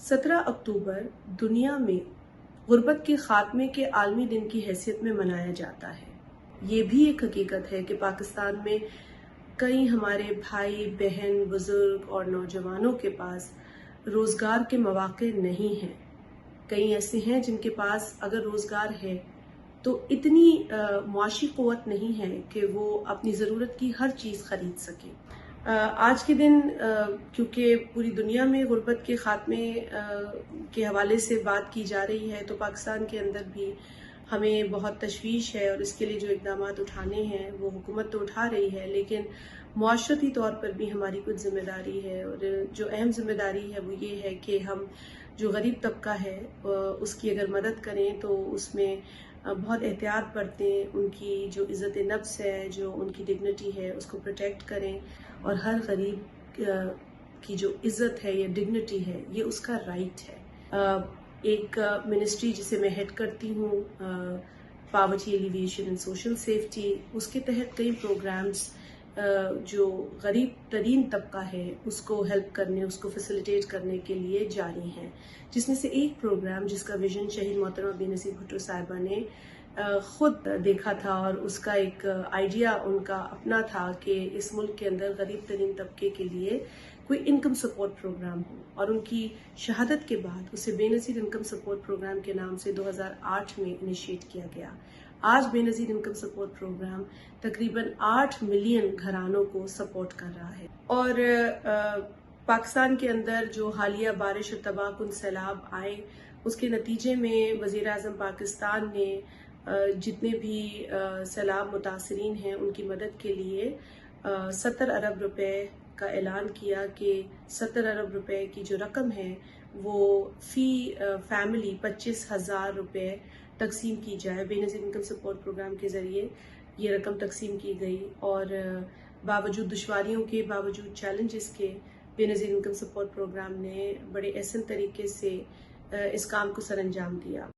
17 अक्टूबर दुनिया में गुर्बत के खात्मे के आलमी दिन की हैसियत में मनाया जाता है। ये भी एक हकीकत है कि पाकिस्तान में कई हमारे भाई बहन बुजुर्ग और नौजवानों के पास रोज़गार के मौके नहीं हैं। कई ऐसे हैं जिनके पास अगर रोज़गार है तो इतनी मुआशी क़ुव्वत नहीं है कि वो अपनी ज़रूरत की हर चीज़ ख़रीद सकें। आज के दिन क्योंकि पूरी दुनिया में गुर्बत के ख़ात्मे के हवाले से बात की जा रही है, तो पाकिस्तान के अंदर भी हमें बहुत तशवीश है और इसके लिए जो इक़दामात उठाने हैं वो हुकूमत तो उठा रही है, लेकिन मुआशरती तौर पर भी हमारी कुछ ज़िम्मेदारी है। और जो अहम ज़िम्मेदारी है वो ये है कि हम जो गरीब तबका है उसकी अगर मदद करें तो उसमें बहुत एहतियात बरतें, उनकी जो इज़्ज़त नफ्स है, जो उनकी डिग्निटी है उसको प्रोटेक्ट करें और हर गरीब की जो इज़्ज़त है या डिग्निटी है ये उसका राइट है। एक मिनिस्ट्री जिसे मैं हेड करती हूँ, poverty alleviation and social safety, उसके तहत कई प्रोग्राम्स जो गरीब तरीन तबका है उसको हेल्प करने, उसको फैसिलिटेट करने के लिए जारी हैं। जिसमें से एक प्रोग्राम जिसका विजन शहीद मोहतरमा बेनज़ीर भुट्टो साहिबा ने खुद देखा था और उसका एक आइडिया उनका अपना था कि इस मुल्क के अंदर गरीब तरीन तबके के लिए कोई इनकम सपोर्ट प्रोग्राम हो, और उनकी शहादत के बाद उसे बेनज़ीर इनकम सपोर्ट प्रोग्राम के नाम से 2008 में इनिशिएट किया गया। आज बेनज़ीर इनकम सपोर्ट प्रोग्राम तकरीबन 8 मिलियन घरानों को सपोर्ट कर रहा है। और पाकिस्तान के अंदर जो हालिया बारिश और तबाहकुन सैलाब आए उसके नतीजे में वज़ीर आज़म पाकिस्तान ने जितने भी सैलाब मुतासरीन हैं उनकी मदद के लिए 70 अरब रुपए का ऐलान किया कि 70 अरब रुपए की जो रकम है वो फ़ी फैमिली 25,000 रुपए तकसीम की जाए। बेनज़ीर इनकम सपोर्ट प्रोग्राम के ज़रिए ये रकम तकसीम की गई और बावजूद दुश्वारियों के, बावजूद चैलेंजेस के, बेनज़ीर इनकम सपोर्ट प्रोग्राम ने बड़े एहसन तरीके से इस काम को सरअंजाम दिया।